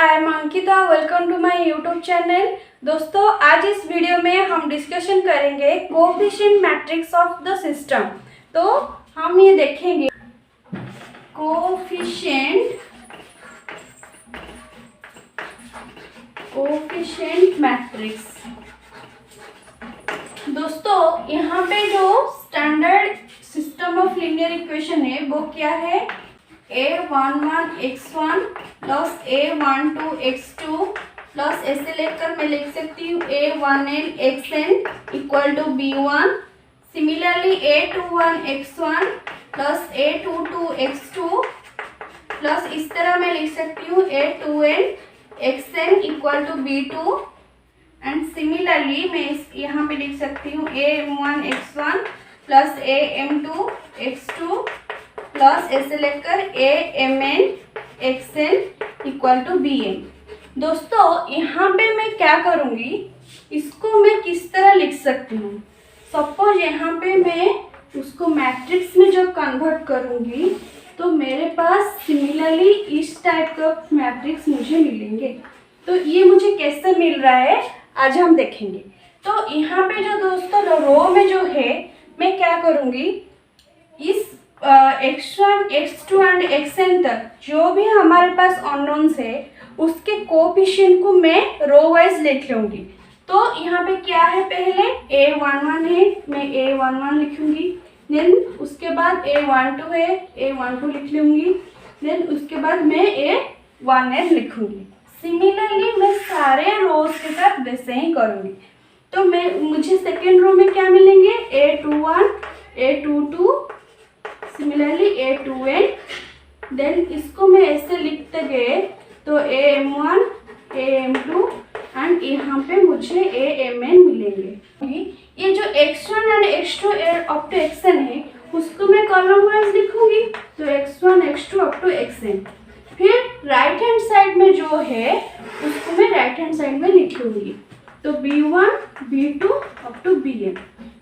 I am Ankita, welcome to my YouTube channel. दोस्तों, आज इस वीडियो में हम डिस्कशन करेंगे coefficient matrix of the system. तो हम ये देखेंगे कोएफिशिएंट मैट्रिक्स। दोस्तों, यहाँ पे जो standard system of linear equation है वो क्या है? a11x1 प्लस a12x2 प्लस ऐसे लेकर मैं लिख सकती हूँ a1nxn equal to b1। Similarly a21x1 plus a22x2 plus इस तरह मैं लिख सकती हूँ a2nxn equal to b2। And similarly मैं यहाँ पे लिख सकती हूँ am1x1 प्लस am2x2 प्लस ऐसे लेकर amn इक्वल टू bn। दोस्तों, यहाँ पे मैं क्या करूँगी, इसको मैं किस तरह लिख सकती हूँ? सपोज यहाँ पे मैं उसको मैट्रिक्स में जब कन्वर्ट करूँगी तो मेरे पास सिमिलरली इस टाइप का मैट्रिक्स मुझे मिलेंगे। तो ये मुझे कैसे मिल रहा है आज हम देखेंगे। तो यहाँ पे जो दोस्तों रो में जो है मैं क्या करूँगी, इस x1 x2 एंड xn तक जो भी हमारे पास अननोन्स है उसके कोएफिशिएंट को मैं रो वाइज लिख लूँगी। तो यहाँ पे क्या है, पहले a11 है, मैं a11 लिखूँगी। देन उसके बाद a12 है, a12 लिख लूँगी। देन उसके बाद मैं a1n लिखूँगी। सिमिलरली मैं सारे रोज के साथ वैसे ही करूँगी। तो मुझे सेकेंड रो में क्या मिलेंगे, a21 a22 similarly a2n। Then इसको मैं ऐसे लिखते गए तो am1 am2 एंड यहाँ पे मुझे amn मिलेंगे। ये जो x1 and x2 up to xn है उसको मैं कॉलम वाइज लिखूंगी, तो x1 x2 up to xn। फिर राइट हैंड साइड में जो है उसको मैं राइट हैंड साइड में लिख लूँगी, तो b1 b2 up to bn।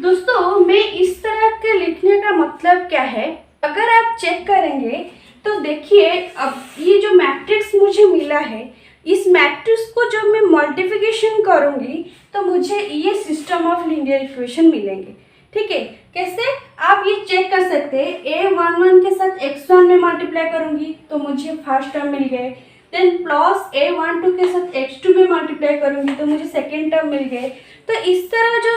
दोस्तों, मैं इस तरह के लिखने का मतलब क्या है, अगर आप चेक करेंगे तो देखिए अब ये जो मैट्रिक्स मुझे मिला है, इस मैट्रिक्स को जब मैं मल्टीप्लिकेशन करूँगी तो मुझे ये सिस्टम ऑफ लीनियर इक्वेशन मिलेंगे। ठीक है, कैसे आप ये चेक कर सकते हैं, a11 के साथ x1 में मल्टीप्लाई करूँगी तो मुझे फर्स्ट टर्म मिल गए। देन प्लस a12 के साथ x2 में मल्टीप्लाई करूँगी तो मुझे सेकेंड टर्म मिल गए। तो इस तरह जो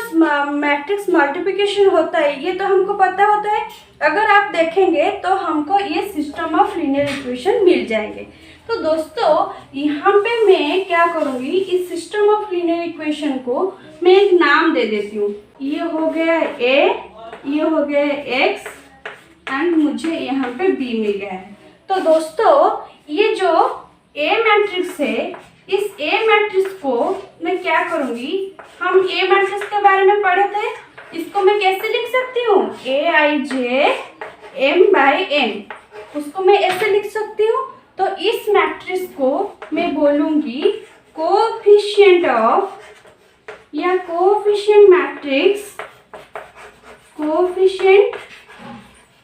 मैट्रिक्स मल्टीप्लिकेशन होता है ये तो हमको पता होता है, अगर आप देखेंगे तो हमको ये सिस्टम ऑफ लीनियर इक्वेशन मिल जाएंगे। तो दोस्तों, यहाँ पे मैं क्या करूँगी, इस सिस्टम ऑफ लीनियर इक्वेशन को मैं एक नाम दे देती हूँ। ये हो गया a, ये हो गया x एंड मुझे यहाँ पे b मिल गया है। तो दोस्तों, ये जो a मैट्रिक्स है, इस a मैट्रिक्स को मैं क्या करूँगी, हम a मैट्रिक्स के बारे में पढ़े थे, इसको मैं कैसे लिख सकती हूँ, aij m/n, उसको मैं ऐसे लिख सकती हूँ। तो इस मैट्रिक्स को मैं बोलूँगी कोएफिशिएंट ऑफ या coefficient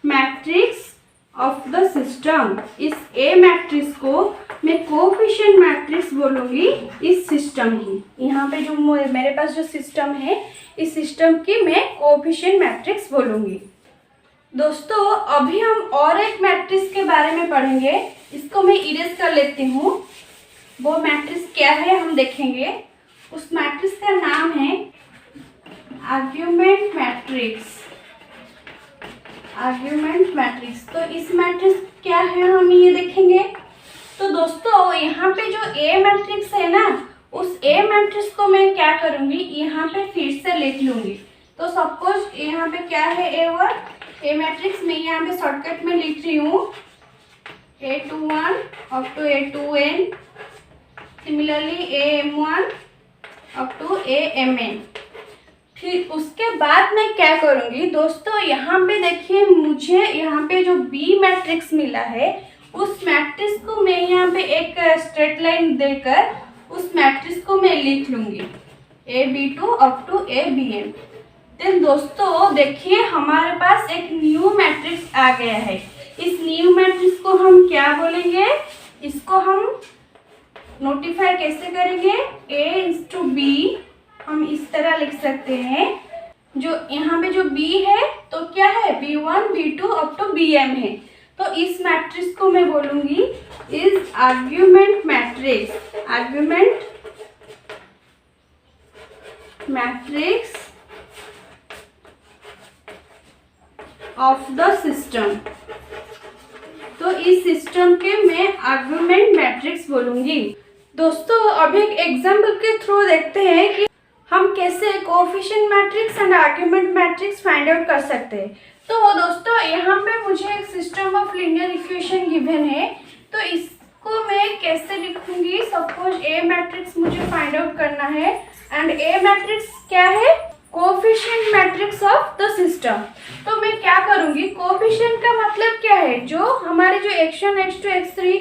matrix of the system. इस A मैट्रिक्स को मैं कोएफिशिएंट मैट्रिक्स बोलूँगी इस सिस्टम की। यहाँ पे जो मेरे पास जो सिस्टम है, इस सिस्टम की मैं कोएफिशिएंट मैट्रिक्स बोलूँगी। दोस्तों, अभी हम और एक मैट्रिक्स के बारे में पढ़ेंगे, इसको मैं इरेज कर लेती हूँ। वो मैट्रिक्स क्या है हम देखेंगे। उस मैट्रिक्स का नाम है आर्ग्यूमेंट मैट्रिक्स। तो इस मैट्रिक्स क्या है हम ये देखेंगे। तो दोस्तों, यहाँ पे जो A मैट्रिक्स है ना, उस A मैट्रिक्स को मैं क्या करूँगी, यहाँ पे फिर से लिख लूँगी। तो सपोज यहाँ पे क्या है, A मैट्रिक्स में यहाँ पे शॉर्टकट में लिख रही हूँ a21 up to a2n, similarly am1 up to amn। फिर उसके बाद मैं क्या करूँगी दोस्तों, यहाँ पे देखिए मुझे यहाँ पे जो B मैट्रिक्स मिला है, उस मैट्रिक्स को मैं यहाँ पे एक स्ट्रेट लाइन देकर उस मैट्रिक्स को मैं लिख लूँगी ab2 up to abn। Then दोस्तों देखिए हमारे पास एक न्यू मैट्रिक्स आ गया है। इस न्यू मैट्रिक्स को हम क्या बोलेंगे, इसको हम नोटिफाई कैसे करेंगे? a इज टू बी हम इस तरह लिख सकते हैं। जो यहाँ पे जो b है तो क्या है? b1 b2 up to bm है। तो इस मैट्रिक्स को मैं बोलूंगी is argument matrix. Argument matrix of the system. तो इस सिस्टम के मैं आर्गुमेंट मैट्रिक्स बोलूंगी। दोस्तों अभी एक एग्जाम्पल के थ्रू देखते हैं कि हम कैसे coefficient matrix and argument matrix find out कर सकते हैं। तो दोस्तों यहाँ पे मुझे एक system of linear equation given है, तो इसको मैं कैसे लिखूंगी? सपोज ए मैट्रिक्स मुझे फाइंड आउट करना है एंड ए मैट्रिक्स क्या है? Coefficient matrix of the system. तो मैं क्या करूंगी? कोएफिशिएंट का मतलब क्या है? जो हमारे जो x1 x2 x3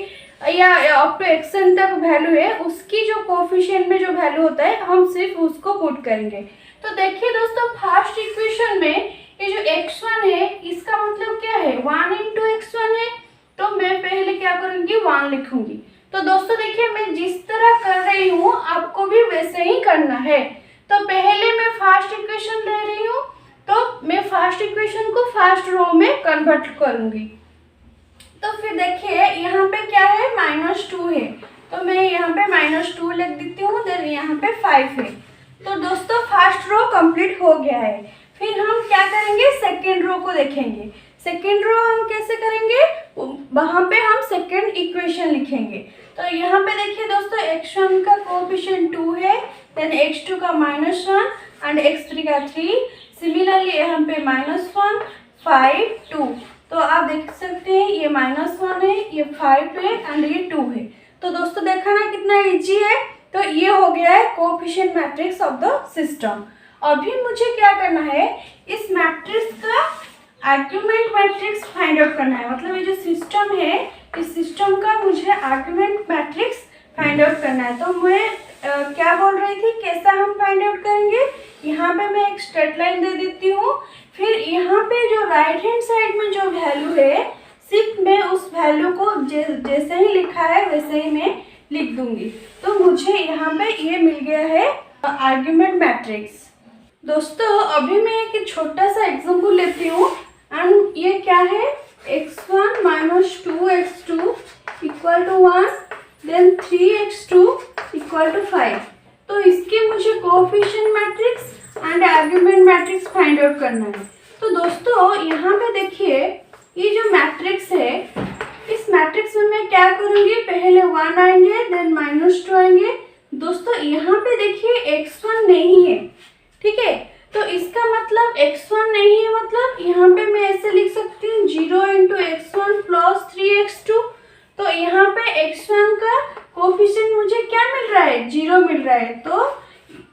या अप टू xn तक वैल्यू है उसकी जो कोएफिशिएंट में जो वैल्यू होता है हम सिर्फ उसको पुट करेंगे। तो देखिए दोस्तों फर्स्ट इक्वेशन में ये जो x1 है इसका मतलब क्या है? 1 इंटू x1 है, तो मैं पहले क्या करूंगी? 1 लिखूंगी। तो दोस्तों देखिए मैं जिस तरह कर रही हूँ आपको भी वैसे ही करना है। तो पहले मैं फर्स्ट इक्वेशन ले रही हूँ, तो मैं फर्स्ट इक्वेशन को फर्स्ट रो में कन्वर्ट करूंगी। तो फिर देखिए यहाँ पे क्या है? -2 है, तो मैं यहाँ पे -2 लिख देती हूँ। देन यहाँ पे 5 है। तो दोस्तों फर्स्ट रो कंप्लीट हो गया है। फिर हम क्या करेंगे? सेकेंड रो को देखेंगे। सेकेंड रो हम कैसे करेंगे? वहाँ पे हम सेकेंड इक्वेशन लिखेंगे। तो यहाँ पे देखिए दोस्तों x1 का कोएफिशिएंट 2 है, देन x2 का -1 एंड x3 का 3। सिमिलरली यहाँ पे -1 5 2। तो आप देख सकते हैं ये -1 है, ये 5 है एंड ये 2 है। तो दोस्तों देखा ना कितना इजी है। तो ये हो गया है coefficient matrix of the system. अभी मुझे क्या करना है? इस मैट्रिक्स का आर्गुमेंट मैट्रिक्स फाइंड आउट करना है। मतलब ये जो सिस्टम है इस सिस्टम का मुझे आर्गुमेंट मैट्रिक्स फाइंड आउट करना है। तो मैं क्या बोल रही थी? कैसा हम फाइंड आउट करेंगे? यहाँ पे मैं एक स्ट्रेट लाइन दे देती हूँ। फिर यहाँ पे जो राइट हैंड साइड में जो वैल्यू है सिर्फ मैं उस वैल्यू को जैसे ही लिखा है वैसे ही मैं लिख दूंगी। तो मुझे यहाँ पे ये मिल गया है आर्गुमेंट मैट्रिक्स। दोस्तों अभी मैं एक छोटा सा एग्जांपल लेती हूँ एंड ये क्या है? x1 - 2x2 equal to 1, then 3x2 equal to 5। तो इसके मुझे coefficient matrix and argument matrix find out करना है। तो दोस्तों यहाँ पे देखिए ये जो मैट्रिक्स है इस मैट्रिक्स में मैं क्या करूँगी? पहले 1 आएंगे, देन -2 आएंगे। दोस्तों यहाँ पे देखिए x1 नहीं है, ठीक है? तो इसका मतलब x1 नहीं है, मतलब यहाँ पे मैं ऐसे लिख सकती हूँ 0 इंटू x1 प्लस 3x2। तो यहाँ पे x1 का कोएफिशिएंट मुझे क्या मिल रहा है? 0 मिल रहा है। तो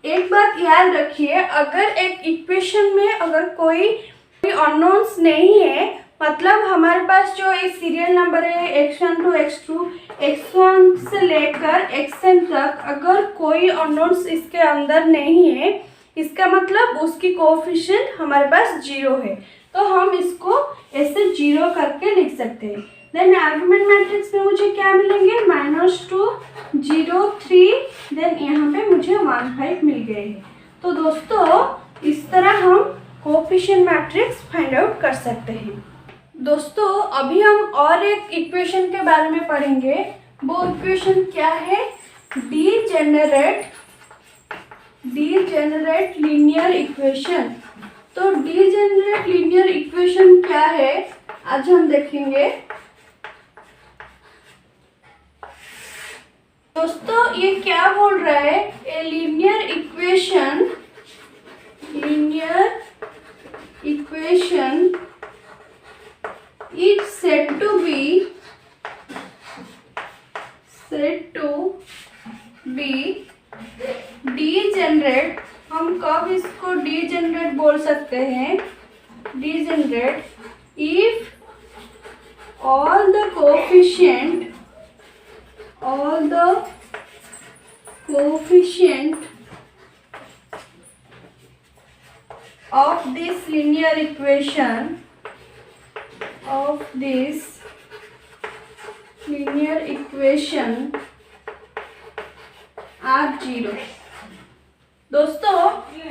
एक बात याद रखिए, अगर एक इक्वेशन में अगर कोई अननोन्स नहीं है, मतलब हमारे पास जो ये सीरियल नंबर है x1 to x2, x1 से लेकर xn तक, अगर कोई अननोन्स इसके अंदर नहीं है इसका मतलब उसकी कोएफिशिएंट हमारे पास 0 है। तो हम इसको ऐसे 0 करके लिख सकते हैं। देन आर्गुमेंट मैट्रिक्स में मुझे क्या मिलेंगे? -2 0 3, देन यहाँ पे मुझे 1 5 मिल गए हैं। तो दोस्तों इस तरह हम कोएफिशिएंट मैट्रिक्स फाइंड आउट कर सकते हैं। दोस्तों अभी हम और एक इक्वेशन के बारे में पढ़ेंगे। वो इक्वेशन क्या है? Degenerate linear equation. तो डीजेनरेट लीनियर इक्वेशन क्या है आज हम देखेंगे। दोस्तों ये क्या बोल रहा है? A linear equation is said to be degenerate। हम कब इसको degenerate बोल सकते हैं? degenerate if all the coefficient of this linear equation R0। दोस्तों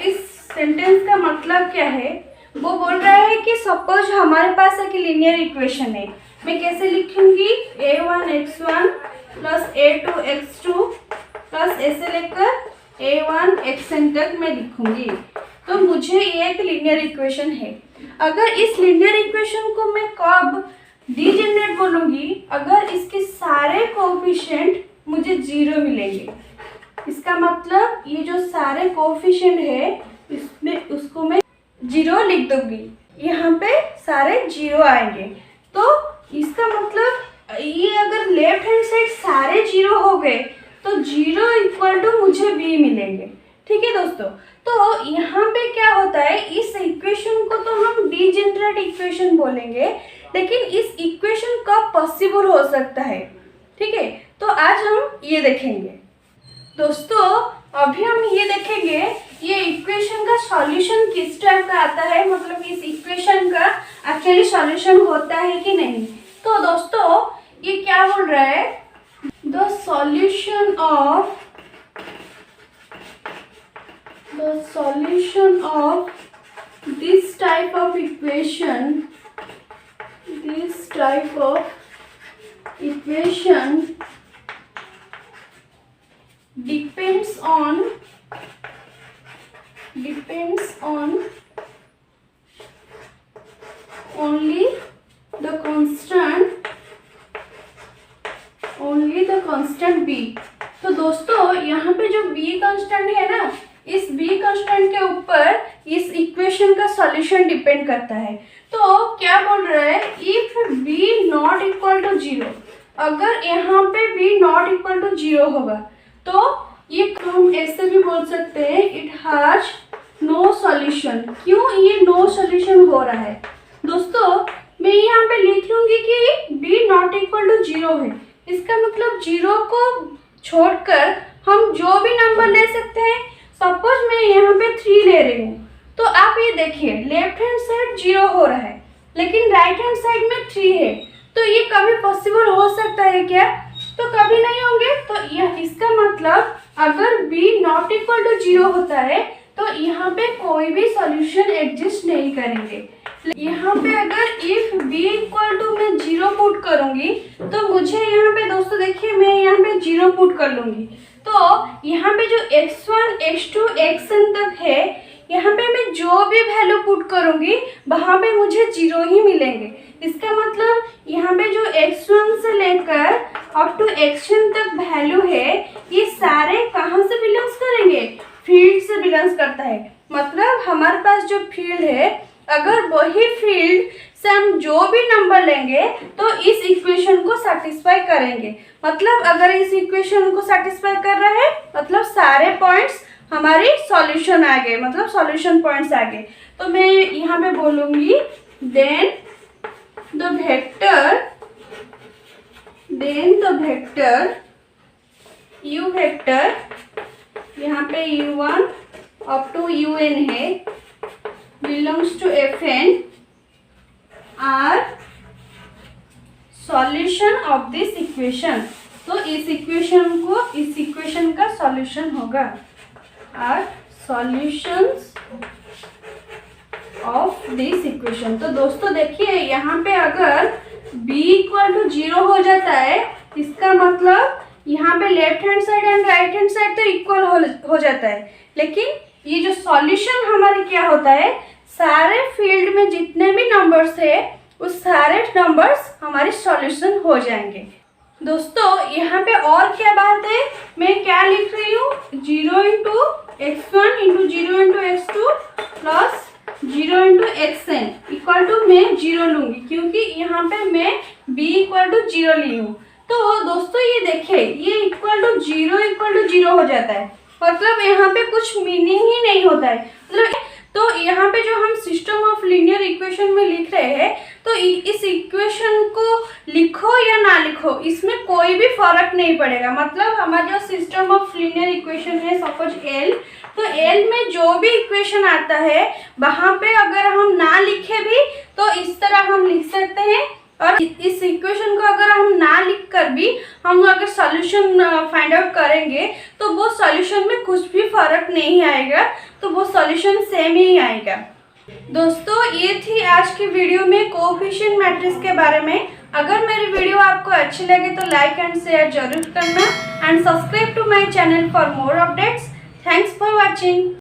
इस सेंटेंस का मतलब क्या है? वो बोल रहा है कि सपोज हमारे पास एक लीनियर इक्वेशन है। मैं कैसे लिखूंगी? a1x1 प्लस a2x2 प्लस ऐसे लेकर a1xn तक मैं लिखूंगी। तो मुझे ये एक लीनियर इक्वेशन है। अगर इस लीनियर इक्वेशन को मैं कब डीजेनरेट बोलूंगी? अगर इसके सारे कोएफिशिएंट मुझे 0 मिलेंगे। इसका मतलब ये जो सारे कोएफिशिएंट है इसमें उसको मैं 0 लिख दूंगी। यहाँ पे सारे 0 आएंगे। तो इसका मतलब ये अगर लेफ्ट हैंड साइड सारे 0 हो गए तो 0 इक्वल टू मुझे b मिलेंगे। ठीक है दोस्तों, तो यहाँ पे क्या होता है, इस इक्वेशन को तो हम डीजेनरेट इक्वेशन बोलेंगे, लेकिन इस इक्वेशन कब पॉसिबल हो सकता है? ठीक है, तो आज हम ये देखेंगे। दोस्तों अभी हम ये देखेंगे ये इक्वेशन का सॉल्यूशन किस टाइप का आता है, मतलब इस इक्वेशन का एक्चुअली सॉल्यूशन होता है कि नहीं। तो दोस्तों ये क्या बोल रहा है? The solution of this type of equation depends on only the constant b। तो दोस्तों यहाँ पे जो b कांस्टेंट है ना, इस b कांस्टेंट के ऊपर इस इक्वेशन का सॉल्यूशन डिपेंड करता है। तो क्या बोल रहा है? If b not equal to 0, अगर यहाँ पे b नॉट इक्वल टू 0 होगा तो ये हम ऐसे भी बोल सकते हैं इट हैज नो सॉल्यूशन। क्यों ये नो सॉल्यूशन हो रहा है? दोस्तों मैं यहाँ पे लिख लूंगी कि b नॉट इक्वल टू 0 है। इसका मतलब 0 को छोड़कर हम जो भी नंबर ले सकते हैं। सपोज मैं यहाँ पे 3 ले रही हूँ, तो आप ये देखिए लेफ्ट हैंड साइड 0 हो रहा है लेकिन राइट हैंड साइड में 3 है। तो ये कभी पॉसिबल हो सकता है क्या? तो कभी नहीं होंगे। तो यह इसका मतलब अगर b नॉट इक्वल टू 0 होता है तो यहाँ पे कोई भी सॉल्यूशन एग्जिस्ट नहीं करेंगे। यहाँ पे अगर इफ b इक्वल टू मैं 0 पुट करूंगी तो मुझे यहाँ पे दोस्तों देखिए मैं यहाँ पे 0 पुट कर लूंगी। तो यहाँ पे जो x1 x2 xn तक है, यहाँ पे मैं जो भी वैल्यू पुट करूंगी वहाँ पे मुझे 0 ही मिलेंगे। इसका मतलब यहाँ पे जो x1 से लेकर अप टू xn तक वैल्यू है, ये सारे कहाँ से बिलोंग्स करेंगे? फील्ड से बिलोंग्स करता है। मतलब हमारे पास जो फील्ड है, अगर वही फील्ड से हम जो भी नंबर लेंगे तो इस इक्वेशन को सेटिस्फाई करेंगे। मतलब अगर इस इक्वेशन को सेटिस्फाई कर रहा है मतलब सारे पॉइंट्स हमारी सॉल्यूशन आ गए, मतलब सॉल्यूशन पॉइंट्स आ गए। तो मैं यहाँ पे बोलूँगी then the vector u vector, यहाँ पे u1 अप टू un है, belongs to fn are solution of this equation. तो इस इक्वेशन का सॉल्यूशन होगा are solutions of this equation. तो दोस्तों देखिए यहाँ पे अगर b इक्वल टू 0 हो जाता है, इसका मतलब यहाँ पे left hand side and right hand side तो इक्वल हो जाता है, लेकिन ये जो सॉल्यूशन हमारे क्या होता है, सारे फील्ड में जितने भी नंबर्स है उस सारे नंबर्स हमारे सॉल्यूशन हो जाएंगे। दोस्तों यहाँ पे और क्या बात है, मैं क्या लिख रही हूँ? 0 into x1 into 0 into x2 plus 0 into xn equal to मैं 0 लूँगी, क्योंकि यहाँ पे मैं b इक्वल टू 0 ली हूँ। तो दोस्तों ये देखिए ये इक्वल टू 0 हो जाता है, मतलब यहाँ पे कुछ मीनिंग ही नहीं होता है। मतलब तो यहाँ पे जो हम सिस्टम ऑफ लीनियर इक्वेशन में लिख रहे हैं, तो इस इक्वेशन को लिखो या ना लिखो इसमें कोई भी फर्क नहीं पड़ेगा। मतलब हमारा जो सिस्टम ऑफ लीनियर इक्वेशन है सपोज L, तो L में जो भी इक्वेशन आता है वहाँ पे अगर हम ना लिखे भी तो इस तरह हम लिख सकते हैं और इस इक्वेशन को अगर हम ना लिख कर भी हम अगर सॉल्यूशन फाइंड आउट करेंगे तो वो सॉल्यूशन में कुछ भी फर्क नहीं आएगा, तो वो सॉल्यूशन सेम ही आएगा। दोस्तों ये थी आज की वीडियो में कोएफिशिएंट मैट्रिक्स के बारे में। अगर मेरी वीडियो आपको अच्छी लगे तो लाइक एंड शेयर जरूर करना and subscribe to my channel for more updates. Thanks for watching.